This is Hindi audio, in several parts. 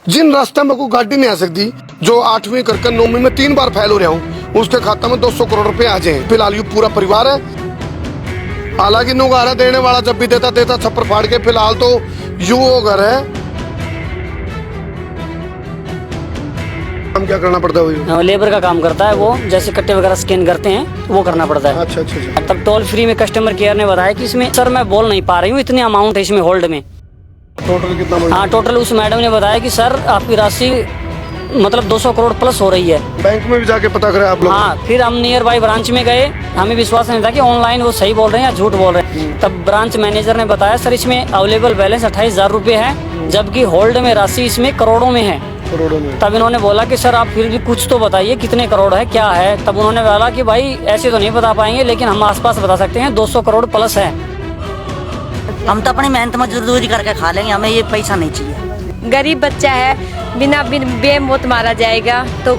जिन रास्ते में कोई गाड़ी नहीं आ सकती, जो 8वीं करके 9वीं में 3 बार फेल हो रहा हूँ, उसके खाते में 200 करोड़ रुपए आ जाए। फिलहाल ये पूरा परिवार है। हालांकि नुगारा देने वाला जब भी देता छप्पर फाड़ के। फिलहाल तो यू वो घर है। हम क्या करना पड़ता है? लेबर का काम करता है वो, जैसे कट्टे वगैरह स्कैन करते हैं वो करना पड़ता है। अच्छा। तब टोल फ्री में कस्टमर केयर ने बताया कि इसमें सर मैं बोल नहीं पा रही हूँ, इतनी अमाउंट है इसमें होल्ड में। टोटल कितना? हाँ, टोटल उस मैडम ने बताया कि सर आपकी राशि मतलब 200 करोड़ प्लस हो रही है। बैंक में भी जाके पता करें आप लोग? हाँ, फिर हम नियर बाई ब्रांच में गए, हमें विश्वास नहीं था कि ऑनलाइन वो सही बोल रहे हैं या झूठ बोल रहे हैं। तब ब्रांच मैनेजर ने बताया सर इसमें अवेलेबल बैलेंस 28,000 रुपये है, जबकि होल्ड में राशि इसमें करोड़ों में है। तब इन्होंने बोला कि सर आप फिर भी कुछ तो बताइए कितने करोड़ है, क्या है। तब उन्होंने बोला कि भाई ऐसे तो नहीं बता पाएंगे, लेकिन हम आसपास बता सकते हैं 200 करोड़ प्लस है। हम तो अपनी मेहनत मजदूरी करके खा लेंगे, हमें ये पैसा नहीं चाहिए। गरीब बच्चा है, बिना बेमौत मारा जाएगा, तो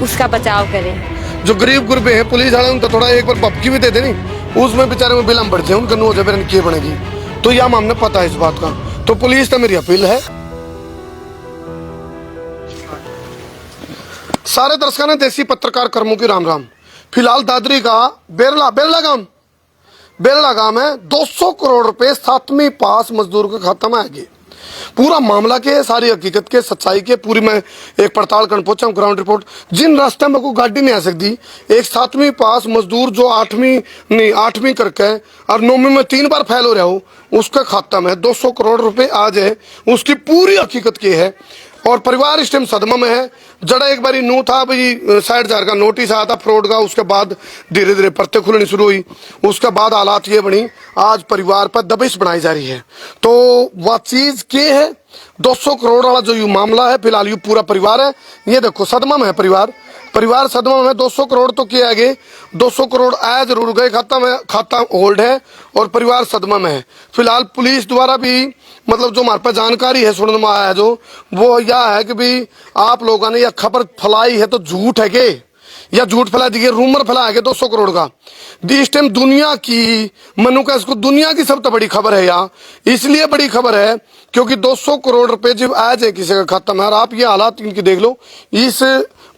उसका बचाव करें। जो गरीब गुरबे हैं, पुलिस वाले उनको थोड़ा एक बार भपकी भी दे दे नहीं, उसमें बेचारे में बिलम बढ़ जाए, उनका नो जबरन किए बनेगी। तो यह हमने पता है इस बात का। तो पुलिस तो मेरी अपील है, सारे दर्शकों ने देसी पत्रकार कर्मों की राम राम। फिलहाल दादरी का बेरला गांव है। 200 करोड़ रुपए 7वीं पास मजदूर के खाता में आएगी। पूरा मामला के सारी हकीकत के सच्चाई के पूरी मैं एक पड़ताल कर पहुंचा हूं। ग्राउंड रिपोर्ट, जिन रास्ते में कोई गाड़ी नहीं आ सकती, एक 7वीं पास मजदूर जो 8वीं करके और 9वीं में 3 बार फेल हो रहा हो, उसका खाता में 200 करोड़ रुपए आ जाए, उसकी पूरी हकीकत की है। और परिवार इस टाइम सदमा में है। जड़ा एक बारी नू था भाई 60,000 का नोटिस आया था फ्रॉड का, उसके बाद धीरे धीरे परतें खुलनी शुरू हुई। उसके बाद हालात ये बनी, आज परिवार पर दबिश बनाई जा रही है। तो वह चीज क्या है? 200 करोड़ वाला जो ये मामला है, फिलहाल ये पूरा परिवार है। ये देखो सदमा में है परिवार सदमा में। 200 करोड़ तो किया गए, 200 करोड़ आया जरूर गए खाता में, खाता होल्ड है और परिवार सदमा में है। फिलहाल पुलिस द्वारा भी मतलब जो हमारे पास जानकारी है, सुनने में आया जो, वो यह है कि भाई आप लोगों ने यह खबर फैलाई है तो झूठ है के, या झूठ फैला दी, रूमर फैलाया गया 200 करोड़ का। इस टाइम दुनिया की मनु का इसको दुनिया की सबसे बड़ी खबर है। यहाँ इसलिए बड़ी खबर है क्योंकि 200 करोड़ रुपए जब आ जाए किसी का खाता में, और आप ये हालात इनकी देख लो। इस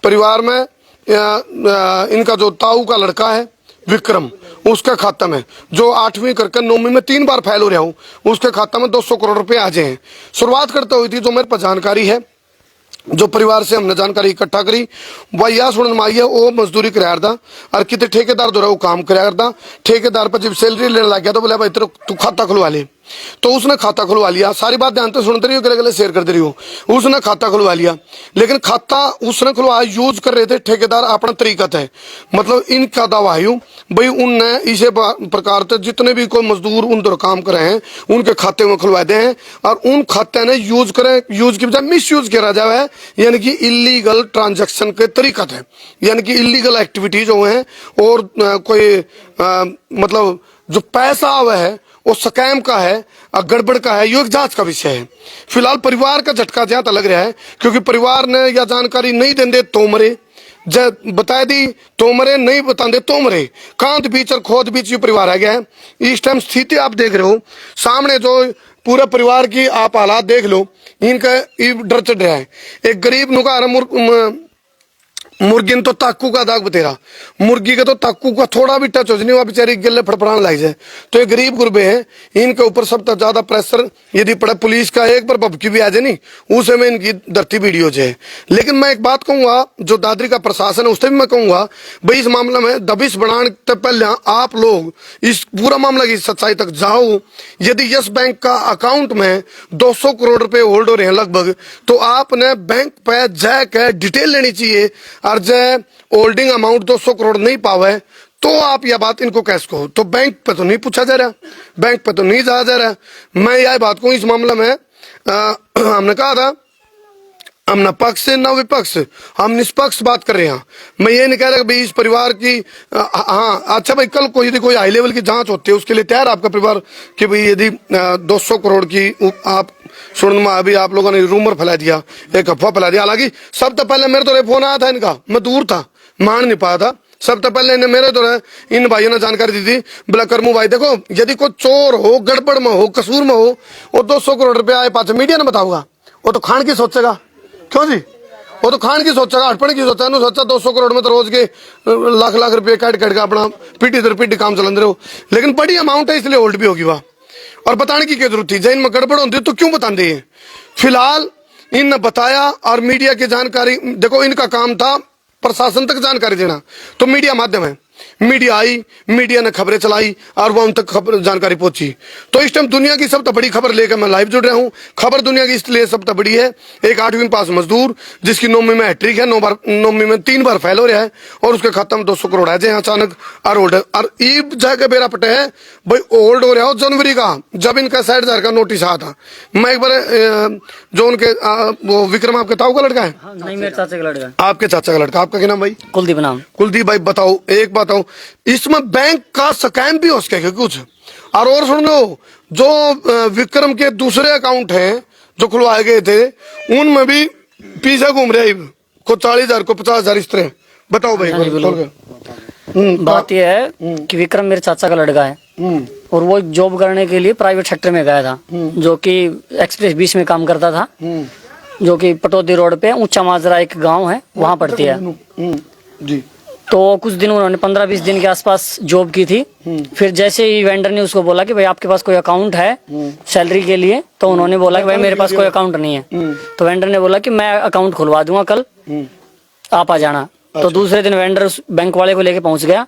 परिवार में इनका जो ताऊ का लड़का है विक्रम, उसका खाता में जो 8वीं करके 9वीं में 3 बार फेल हो रहा हूँ, उसके खाता में 200 करोड़ रुपए आ जाए। शुरुआत करते हुई थी जो मेरे पास जानकारी है, जो परिवार से हमने जानकारी इकट्ठा करी, वह यह सुनने में आई है वो मजदूरी कराया था और कितने ठेकेदार जो है वो काम कराया था। ठेकेदार पर जब सैलरी लेने लग गया तो बोले भाई तेरे तू खाता खुलवा ले, तो उसने खाता खुलवा लिया। सारी बात ध्यान से सुनते रही हो, गले शेयर करते रही हो। उसने खाता खुलवा लिया, लेकिन खाता उसने खुलवाया यूज कर रहे थे ठेकेदार अपना तरीका था। मतलब इनका दावा है भाई उनने इसे प्रकार से जितने भी कोई मजदूर उन दर काम करे हैं उनके खाते में खुलवा दे हैं, और उन खाते ने यूज की बजाय मिस यूज किया जाए है, यानी कि इलीगल ट्रांजेक्शन के तरीका थे, यानी कि इलीगल एक्टिविटीज जो है। और कोई मतलब जो पैसा हुआ है वो स्कैम का है, गड़बड़ का है, ये एक जांच का विषय है। फिलहाल परिवार का झटका ज्यादा लग रहा है क्योंकि परिवार ने यह जानकारी नहीं देंदे तो मरे, बता दी तो मरे, नहीं बताते तो मरे। कांत बीच और खोद बीच ये परिवार आ गया है। इस टाइम स्थिति आप देख रहे हो सामने, जो पूरे परिवार की आप हालात देख लो, इनका डर चढ़ रहा है। एक गरीब नुका मुर्गी तो ताकू का दाग बतेरा, मुर्गी का तो ताकू का थोड़ा भी टच हो जाए वह बेचारी गले फड़फड़ाने लग जाए। तो ये गरीब गुरबे हैं, इनके ऊपर सबसे ज्यादा प्रेशर यदि पड़े पुलिस का, एक बार भपकी भी आ जाए नहीं उसे में इनकी धरती वीडियो जाए। लेकिन मैं एक बात कहूंगा, जो दादरी का प्रशासन है उससे भी मैं कहूंगा भाई इस मामले में दबिश बढ़ाने से पहले आप लोग इस पूरा मामला की सच्चाई तक जाओ। यदि यस बैंक का अकाउंट में 200 करोड़ रुपए होल्ड हो रहे हैं लगभग, तो आपने बैंक पे जाकर डिटेल लेनी चाहिए। और जय होल्डिंग अमाउंट 200 करोड़ नहीं पावे तो आप यह बात इनको कैसे कहो? तो बैंक पे तो नहीं पूछा जा रहा, बैंक पे तो नहीं जाया जा रहा। मैं यह बात कहूँ इस मामले में हमने कहा था हम न पक्ष से न विपक्ष, हम निष्पक्ष बात कर रहे हैं। मैं ये नहीं कह रहा भाई इस परिवार की हाँ अच्छा भाई कल कोई यदि कोई हाई लेवल की जांच होती है उसके लिए तैयार आपका परिवार कि भाई यदि 200 करोड़ की आप सुनने में अभी आप लोगों ने रूमर फैला दिया, एक अफवाह फैला दिया। हालांकि सब तो पहले मेरे तो फोन आया था इनका, मैं दूर था मान नहीं पाया था। सब तो पहले मेरे तो इन भाइयों ने जानकारी दी थी, बोला करमू भाई देखो यदि कोई चोर हो, गड़बड़ में हो, कसूर में हो, वो 200 करोड़ रुपया आए पास मीडिया ने बताऊंगा, वो तो खान की सोचेगा क्यों जी? वो तो खान की सोचा, अटपण की सोचा, सोचा 200 करोड़ में तो रोज के लाख लाख रुपए काट काट के अपना पीटी दर पीटी काम चला रहे हो। लेकिन बड़ी अमाउंट है इसलिए होल्ड भी होगी वह, और बताने की क्या जरूरत थी? जैन में गड़बड़ होती तो क्यों बताते हैं? फिलहाल इनने बताया और मीडिया की जानकारी, देखो इनका काम था प्रशासन तक जानकारी देना, तो मीडिया माध्यम है, मीडिया आई, मीडिया ने खबरें चलाई और वो उन तक खबर जानकारी पहुंची। तो इस टाइम दुनिया की सबसे बड़ी खबर लेकर मैं लाइव जुड़ रहा हूं। खबर दुनिया की इसलिए सबसे बड़ी है, एक 8वीं पास मजदूर जिसकी 9वीं में हैट्रिक है, 9वीं में 3 बार फेल हो रहा है और उसके खाते में 200 करोड़ है जे अचानक और होल्ड और ईब जाके बेरा पटे है भाई होल्ड हो रहा हो जनवरी का, जब इनका 60,000 का नोटिस आया था। मैं एक बार जो उनके वो विक्रम आपके ताऊ का लड़का है? नहीं, मेरे चाचा का लड़का। आपके चाचा का लड़का, आपका क्या नाम भाई? कुलदीप नाम। कुलदीप भाई बताओ, एक बात बताओ, इसमें बैंक का स्कैम भी हो सके कुछ? और सुन लो, जो विक्रम के दूसरे अकाउंट हैं जो खुलवाए गए थे उनमें भी पीछे घूम रहे हैं को 40,000 को 50,000 इस तरह। बताओ भाई। बात यह है कि विक्रम मेरे चाचा का लड़का है और वो जॉब करने के लिए प्राइवेट सेक्टर में गया था, जो कि एक्सप्रेस 20 में काम करता था, जो कि पटौदी रोड पे ऊंचा माजरा एक गांव है वहां पड़ती है जी। तो कुछ दिन उन्होंने 15-20 दिन के आसपास जॉब की थी। फिर जैसे ही वेंडर ने उसको बोला कि भाई आपके पास कोई अकाउंट है सैलरी के लिए, तो उन्होंने बोला कि भाई मेरे पास कोई अकाउंट नहीं है। तो वेंडर ने बोला कि मैं अकाउंट खुलवा दूंगा कल, आप आ जाना। तो दूसरे दिन वेंडर उस बैंक वाले को लेके पहुंच गया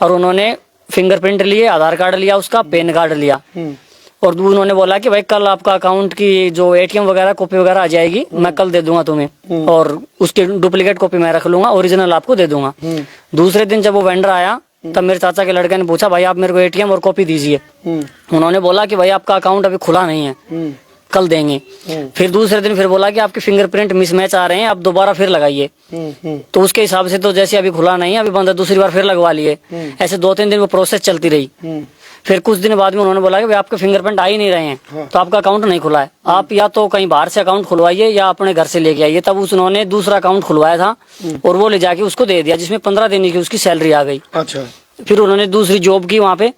और उन्होंने फिंगरप्रिंट लिए, आधार कार्ड लिया, उसका पैन कार्ड लिया और उन्होंने बोला कि भाई कल आपका अकाउंट की जो एटीएम वगैरह कॉपी वगैरह आ जाएगी, मैं कल दे दूंगा तुम्हें और उसकी डुप्लीकेट कॉपी मैं रख लूंगा, ओरिजिनल आपको दे दूंगा। दूसरे दिन जब वो वेंडर आया तब मेरे चाचा के लड़के ने पूछा भाई आप मेरे को एटीएम और कॉपी दीजिए। उन्होंने बोला कि भाई आपका अकाउंट अभी खुला नहीं है, कल देंगे। फिर दूसरे दिन फिर बोला कि आपके फिंगरप्रिंट मिसमैच आ रहे हैं, आप दोबारा फिर लगाइए। तो उसके हिसाब से तो जैसे अभी खुला नहीं है, अभी बंदा दूसरी बार फिर लगवा लिए। ऐसे 2-3 दिन वो प्रोसेस चलती रही। फिर कुछ दिन बाद में उन्होंने बोला कि भाई आपके फिंगरप्रिंट आ ही नहीं रहे हैं, तो आपका अकाउंट नहीं खुला है, आप या तो कहीं बाहर से अकाउंट खुलवाइए या अपने घर से लेके आइए। तब उन्होंने दूसरा अकाउंट खुलवाया था और वो ले जाके उसको दे दिया, जिसमें 15 दिन की उसकी सैलरी आ गई। अच्छा। फिर उन्होंने दूसरी जॉब की वहाँ पे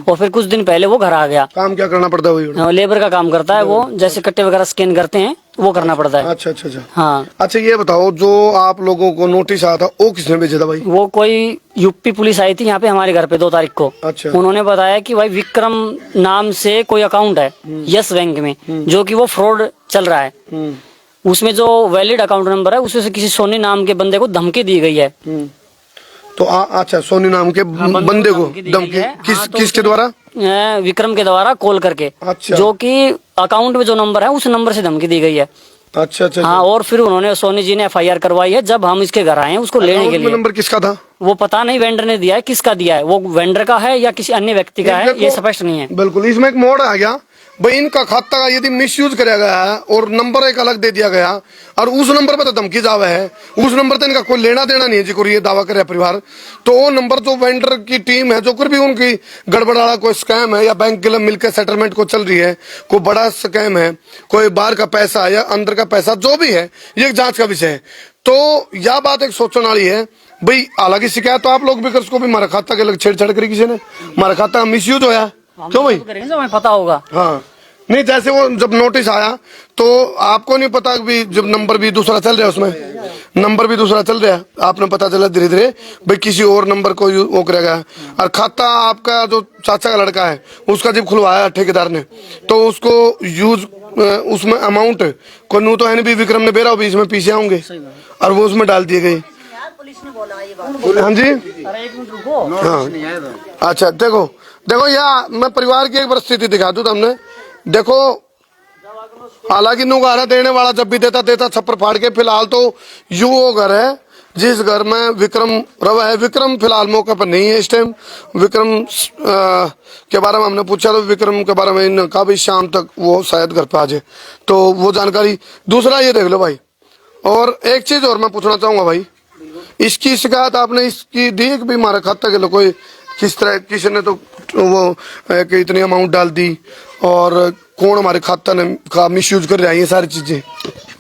और फिर कुछ दिन पहले वो घर आ गया। काम क्या करना पड़ता है? वही लेबर का काम करता है वो, जैसे कट्टे वगैरह स्कैन करते हैं वो करना पड़ता है। अच्छा अच्छा अच्छा। हाँ। अच्छा ये बताओ, जो आप लोगों को नोटिस आया था वो किसने भेजा था भाई? वो कोई यूपी पुलिस आई थी यहाँ पे हमारे घर पे 2 तारीख को। अच्छा। उन्होंने बताया कि भाई विक्रम नाम से कोई अकाउंट है यस बैंक में, जो कि वो फ्रॉड चल रहा है। उसमें जो वैलिड अकाउंट नंबर है उसमें से किसी सोनी नाम के बंदे को धमकी दी गई है। तो अच्छा, सोनी नाम के बंदे को धमकी किसके द्वारा? विक्रम के द्वारा कॉल करके। अच्छा। जो कि अकाउंट में जो नंबर है उस नंबर से धमकी दी गई है। अच्छा अच्छा। हाँ, और फिर उन्होंने सोनी जी ने FIR करवाई है। जब हम इसके घर आए हैं उसको लेने के लिए। नंबर किसका था वो पता नहीं, वेंडर ने दिया है, किसका दिया है वो वेंडर का है या किसी अन्य व्यक्ति का है, ये स्पष्ट नहीं है। बिल्कुल, इसमें एक मोड़ आ गया भाई, इनका खाता का यदि मिसयूज कराया गया है और नंबर एक अलग दे दिया गया और उस नंबर पर तो धमकी जावा है, उस नंबर तो इनका कोई लेना देना नहीं है जिको ये दावा करे परिवार। तो वो नंबर जो वेंडर की टीम है, जो भी उनकी गड़बड़ाड़ा कोई स्कैम है या बैंक के लिए मिलकर सेटलमेंट को चल रही है, कोई बड़ा स्कैम है, कोई बाहर का पैसा या अंदर का पैसा, जो भी है ये एक जांच का विषय है। तो यह बात एक सोचने वाली है भाई। हालांकि शिकायत तो आप लोग भी कर सको भी, हमारा खाता के लग छेड़छाड़ करी किसी ने, हमारा खाता का मिस यूज होया, क्यों भाई? हमें पता होगा। हाँ नहीं, जैसे वो जब नोटिस आया तो आपको नहीं पता भी, जब नंबर भी दूसरा चल रहा है, उसमें नंबर भी दूसरा चल रहा है, आपने पता चला धीरे धीरे भाई किसी और नंबर को वो करेगा। और खाता आपका जो चाचा का लड़का है उसका जब खुलवाया ठेकेदार ने, तो उसको यूज उसमें अमाउंट को नू तो है भी विक्रम ने बेरा भी इसमें पीछे आऊंगे और वो उसमें डाल दिए गए। हाँ जी, हाँ अच्छा। देखो देखो यार, मैं परिवार की एक परिस्थिति दिखा दूं तुमने। देखो, हालांकि नुगारा देने वाला जब भी देता छप्पर फाड़ के। फिलहाल तो यू वो घर है जिस घर में विक्रम रवा है। विक्रम फिलहाल मौके पर नहीं है इस टाइम। विक्रम के बारे में हमने पूछा तो विक्रम के बारे में इन्होंने कहा भाई शाम तक वो शायद घर पे आ जाए, तो वो जानकारी। दूसरा ये देख लो भाई, और एक चीज और मैं पूछना चाहूंगा भाई, इसकी शिकायत आपने इसकी दी कि भी हमारे खाते के लोग कोई किस तरह किसी ने तो वो कि इतनी अमाउंट डाल दी और कौन हमारे खाता ने का मिसयूज कर रहा है, ये सारी चीजें।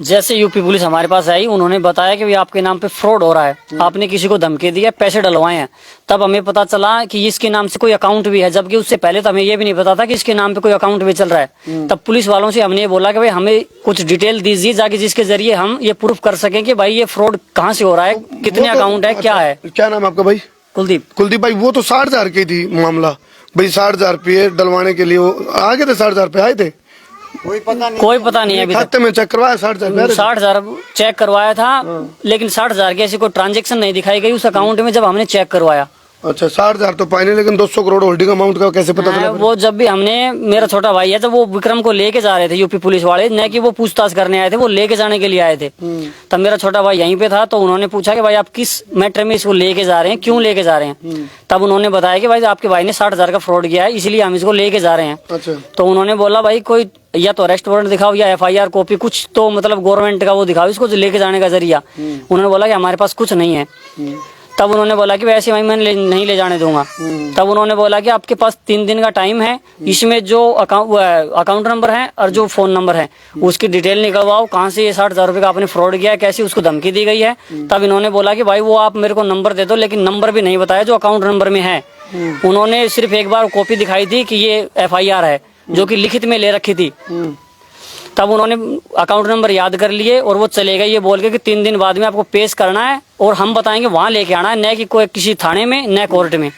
जैसे यूपी पुलिस हमारे पास आई, उन्होंने बताया कि भाई आपके नाम पे फ्रॉड हो रहा है, आपने किसी को धमकी दी है, पैसे डलवाए हैं। तब हमें पता चला कि इसके नाम से कोई अकाउंट भी है, जबकि उससे पहले तो हमें ये भी नहीं पता था कि इसके नाम पे कोई अकाउंट भी चल रहा है। तब पुलिस वालों से हमने ये बोला कि भाई हमें कुछ डिटेल दीजिए जाके, जिसके जरिए हम ये प्रूफ कर सकें कि भाई ये फ्रॉड कहाँ से हो रहा है, कितने वो तो- अकाउंट है, क्या है। क्या नाम है आपका भाई? कुलदीप। कुलदीप भाई, वो तो 60,000 की थी मामला भाई, 60,000 रुपये डलवाने के लिए वो आगे थे, 60,000 रुपये आए थे, कोई पता नहीं है अभी तक। खाते में चेक करवाया 60,000? 60,000 चेक करवाया था, लेकिन 60,000 की ऐसी कोई ट्रांजेक्शन नहीं दिखाई गई उस अकाउंट में जब हमने चेक करवाया। अच्छा, 60,000 तो पाए नहीं, लेकिन 200 करोड़ होल्डिंग अमाउंट का कैसे पता चला? वो जब भी हमने, मेरा छोटा भाई है, जब वो विक्रम को लेके जा रहे थे यूपी पुलिस वाले, न कि वो पूछताछ करने आए थे, वो लेके जाने के लिए आए थे। तब मेरा छोटा भाई यहीं पे था, तो उन्होंने पूछा कि भाई आप किस मैटर में इसको लेके जा रहे हैं, क्यों लेके जा रहे हैं। तब उन्होंने बताया कि भाई आपके भाई ने 60,000 का फ्रॉड किया है, इसलिए हम इसको लेके जा रहे हैं। अच्छा, तो उन्होंने बोला भाई कोई या तो अरेस्ट वारंट दिखाओ या FIR कॉपी, कुछ तो मतलब गवर्नमेंट का वो दिखाओ इसको लेके जाने का जरिया। उन्होंने बोला कि हमारे पास कुछ नहीं है। तब उन्होंने बोला कि वैसे भाई मैं नहीं ले जाने दूंगा। तब उन्होंने बोला कि आपके पास 3 दिन का टाइम है, इसमें जो अकाउंट नंबर है और जो फोन नंबर है उसकी डिटेल निकलवाओ, कहाँ से ये 60,000 रुपये का आपने फ्रॉड किया है, कैसी उसको धमकी दी गई है। तब इन्होंने बोला कि भाई वो आप मेरे को नंबर दे दो, लेकिन नंबर भी नहीं बताया जो अकाउंट नंबर में है। उन्होंने सिर्फ एक बार कॉपी दिखाई थी कि ये FIR है, जो कि लिखित में ले रखी थी। तब उन्होंने अकाउंट नंबर याद कर लिए और वो चले गए ये बोल के कि 3 दिन बाद में आपको पेश करना है और हम बताएंगे वहां लेके आना है, न कि कोई किसी थाने में न कोर्ट में।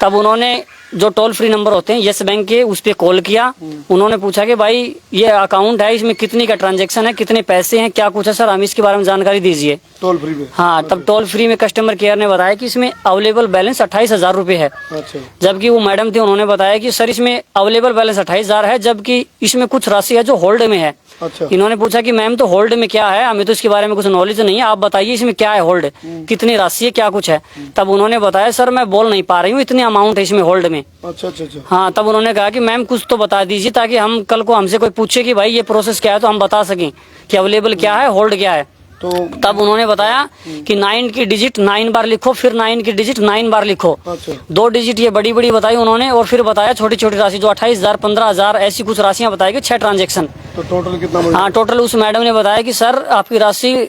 तब उन्होंने जो टोल फ्री नंबर होते हैं येस बैंक के, उस पर कॉल किया। उन्होंने पूछा कि भाई ये अकाउंट है, इसमें कितनी का ट्रांजैक्शन है, कितने पैसे हैं, क्या कुछ है सर, हम इसके बारे में जानकारी दीजिए। टोल फ्री में? हाँ, तब टोल फ्री में कस्टमर केयर ने बताया कि इसमें अवेलेबल बैलेंस 28,000 रुपये है। अच्छा, जबकि वो मैडम थी, उन्होंने बताया कि सर इसमें अवेलेबल बैलेंस 28,000 है, जबकि इसमें कुछ राशि है जो होल्ड में है। अच्छा, इन्होंने पूछा कि मैम तो होल्ड में क्या है, हमें तो इसके बारे में कुछ नॉलेज नहीं है, आप बताइए इसमें क्या है होल्ड, कितनी राशि है, क्या कुछ है। तब उन्होंने बताया सर मैं बोल नहीं पा रही हूँ, इतनी अमाउंट है इसमें होल्ड में। अच्छा, अच्छा, अच्छा। हाँ, तब उन्होंने कहा कि मैम कुछ तो बता दीजिए, ताकि हम कल को हमसे कोई पूछे कि भाई ये प्रोसेस क्या है, तो हम बता सकें कि अवेलेबल क्या है, होल्ड क्या है। तो तब उन्होंने बताया कि 9 की डिजिट 9 बार लिखो, फिर 9 की डिजिट 9 बार लिखो। अच्छा, 2 डिजिट ये बड़ी बड़ी बताई उन्होंने, और फिर बताया छोटी छोटी राशि जो 28,000 15,000 ऐसी कुछ राशियां बताई कि 6 ट्रांजेक्शन। तो टोटल कितना बन? हाँ, टोटल उस मैडम ने बताया कि सर आपकी राशि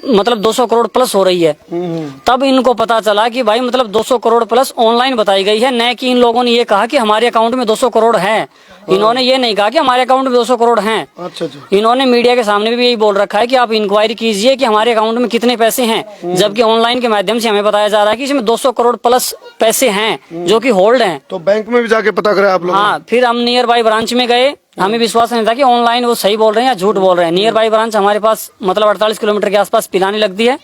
मतलब 200 करोड़ प्लस हो रही है। तब इनको पता चला कि भाई मतलब 200 करोड़ प्लस ऑनलाइन बताई गई है, न कि इन लोगों ने ये कहा कि हमारे अकाउंट में 200 करोड़ है। इन्होंने ये नहीं कहा कि हमारे अकाउंट में 200 करोड़ हैं। अच्छा, अच्छा। इन्होंने मीडिया के सामने भी यही बोल रखा है कि आप इंक्वायरी कीजिए कि हमारे अकाउंट में कितने पैसे हैं, जबकि ऑनलाइन के माध्यम से हमें बताया जा रहा है कि इसमें 200 करोड़ प्लस पैसे हैं जो कि होल्ड हैं। तो बैंक में भी जाके पता करें आप लोग? हाँ, फिर हम नियर बाई ब्रांच में गए, हमें विश्वास नहीं था कि ऑनलाइन वो सही बोल रहे हैं या झूठ बोल रहे हैं। नियर बाई ब्रांच हमारे पास मतलब 48 किलोमीटर के आसपास पिलानी लगती है,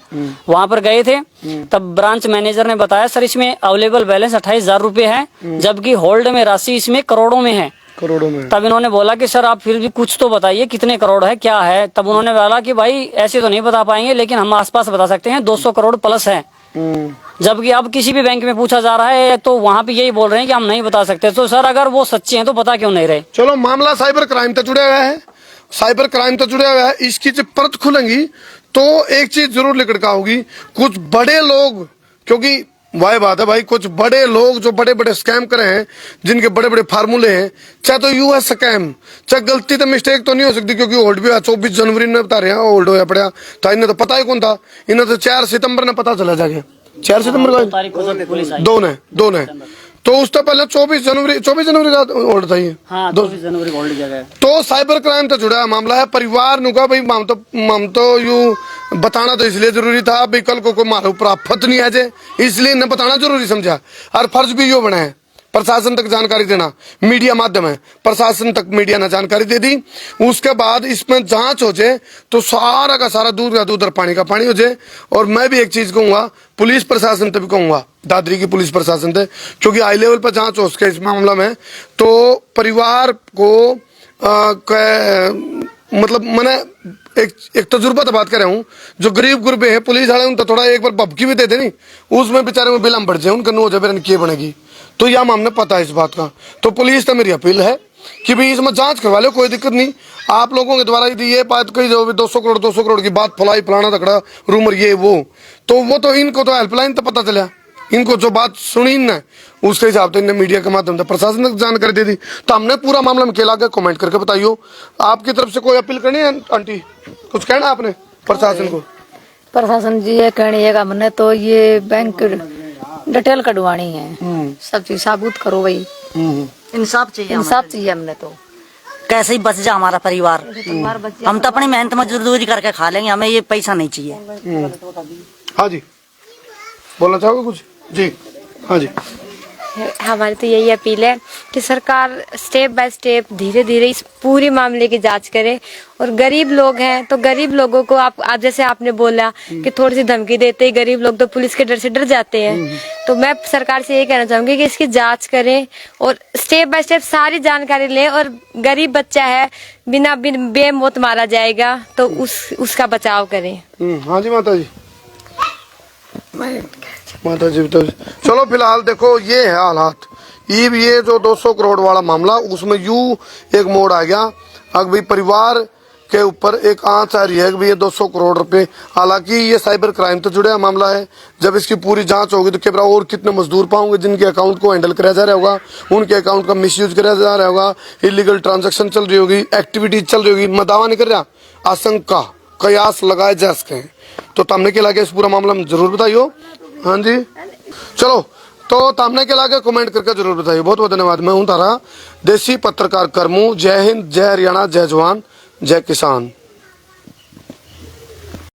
वहां पर गए थे। तब ब्रांच मैनेजर ने बताया सर इसमें अवेलेबल बैलेंस 28,000 रुपये है, जबकि होल्ड में राशि इसमें करोड़ों में है। करोड़ों में? तब इन्होंने बोला कि सर आप फिर भी कुछ तो बताइए कितने करोड़ है, क्या है। तब उन्होंने बोला कि भाई ऐसे तो नहीं बता पाएंगे, लेकिन हम आसपास बता सकते हैं 200 करोड़ प्लस है। जबकि अब किसी भी बैंक में पूछा जा रहा है तो वहाँ पे यही बोल रहे हैं कि हम नहीं बता सकते। तो सर अगर वो सच्चे हैं तो बता क्यों नहीं रहे? चलो, मामला साइबर क्राइम तक जुड़ा हुआ है, साइबर क्राइम तक जुड़ा हुआ है। इसकी जब परत खुलेंगी तो एक चीज जरूर निकल का होगी, कुछ बड़े लोग, क्योंकि वही बात है भाई, कुछ बड़े लोग जो बड़े बड़े स्कैम करे हैं, जिनके बड़े बड़े फार्मूले हैं, चाहे तो US स्कैम, चाहे गलती तो मिस्टेक तो नहीं हो सकती, क्योंकि होल्ड भी 24 जनवरी ने बता रहे हैं होल्ड होया पड़ा, तो इन्हें तो पता ही कौन था। इन्हें तो 4 सितंबर ने पता चला जाके, 4 सितंबर का पुलिस आई। दो ने तो उससे पहले 24 जनवरी का होल्ड था ये। हाँ, 24 जनवरी को होल्ड किया गया। तो साइबर क्राइम तो जुड़ा मामला है। परिवार नु का भाई हम तो यूं बताना तो इसलिए जरूरी था भाई कल को कोई हमारे ऊपर आफत नहीं आ जाए, इसलिए न बताना जरूरी समझा। और फर्ज भी यो बना है प्रशासन तक जानकारी देना, मीडिया माध्यम है, प्रशासन तक मीडिया ने जानकारी दे दी। उसके बाद इसमें जांच हो जाए तो सारा का सारा दूध का दूध और पानी का पानी हो जाए। और मैं भी एक चीज कहूंगा, पुलिस प्रशासन तक भी कहूंगा, दादरी की पुलिस प्रशासन थे, क्योंकि हाई लेवल पर जांच हो सके इस मामला में, तो परिवार को मतलब मैंने एक तजुर्बा तो बात कर रहा हूँ, जो गरीब गुरबे हैं पुलिस वाले उन तो थोड़ा एक बार भबकी भी देते नहीं, उसमें बेचारे में बिलम बढ़ जाए, उनका नो जबरन किए बनेगी। तो यह हमने पता है इस बात का। तो पुलिस तो मेरी अपील है कि भाई इसमें जांच करवा लो, कोई दिक्कत नहीं। आप लोगों के द्वारा यदि ये बात कही जो 200 करोड़ की बात फुलाई फलाना तकड़ा रूमर ये वो, तो इनको तो हेल्पलाइन तो पता चला, इनको जो बात सुनी न उसके हिसाब से इन्हें मीडिया के माध्यम से प्रशासन को जानकारी दे दी। तो हमने पूरा मामला में केला के कमेंट करके बताइयो। आपकी तरफ से कोई अपील करनी है आंटी, कुछ कहना आपने प्रशासन को? प्रशासन जी ये कहनी है हमने तो ये बैंक डिटेल कटवानी है, सब चीज साबुत करो भाई, इंसाफ चाहिए, इंसाफ चाहिए हमने तो। कैसे ही बच जा हमारा परिवार, हम तो अपनी मेहनत मजदूरी करके खा लेंगे, हमें ये पैसा नहीं चाहिए। हाँ जी, बोलना चाहोगे कुछ? जी हाँ जी। हमारी तो यही अपील है कि सरकार स्टेप बाय स्टेप धीरे धीरे इस पूरे मामले की जांच करे, और गरीब लोग हैं तो गरीब लोगों को आप जैसे आपने बोला कि थोड़ी सी धमकी देते ही गरीब लोग तो पुलिस के डर से डर जाते हैं। तो मैं सरकार से यही कहना चाहूंगी कि इसकी जांच करें और स्टेप बाय स्टेप सारी जानकारी लें, और गरीब बच्चा है बिना बेमौत मारा जाएगा तो उसका बचाव करें। हाँ जी माता जी, माता जी तो चलो फिलहाल देखो ये है हालात। ये जो 200 करोड़ वाला मामला, उसमें यूं एक मोड़ आ गया। अब भी परिवार के ऊपर एक आंच आ रही है कि भी ये 200 करोड़ रुपए, हालांकि ये साइबर क्राइम से जुड़ा मामला है। जब इसकी पूरी जांच होगी तो क्या पता और कितने मजदूर पाओगे जिनके अकाउंट को हैंडल कराया जा रहा होगा, उनके अकाउंट का मिसयूज कराया जा रहा होगा, इलीगल ट्रांजेक्शन चल रही होगी, एक्टिविटीज चल रही होगी। मैं दावा नहीं कर रहा, आशंका कयास लगाए जा सके। तो तामने के लागे इस पूरा मामला में जरूर बताइयो। हाँ जी चलो, तो तामने के लागे कमेंट करके जरूर बताइए। बहुत बहुत धन्यवाद। मैं हूं तारा, देसी पत्रकार करमू। जय हिंद, जय हरियाणा, जय जवान, जय किसान।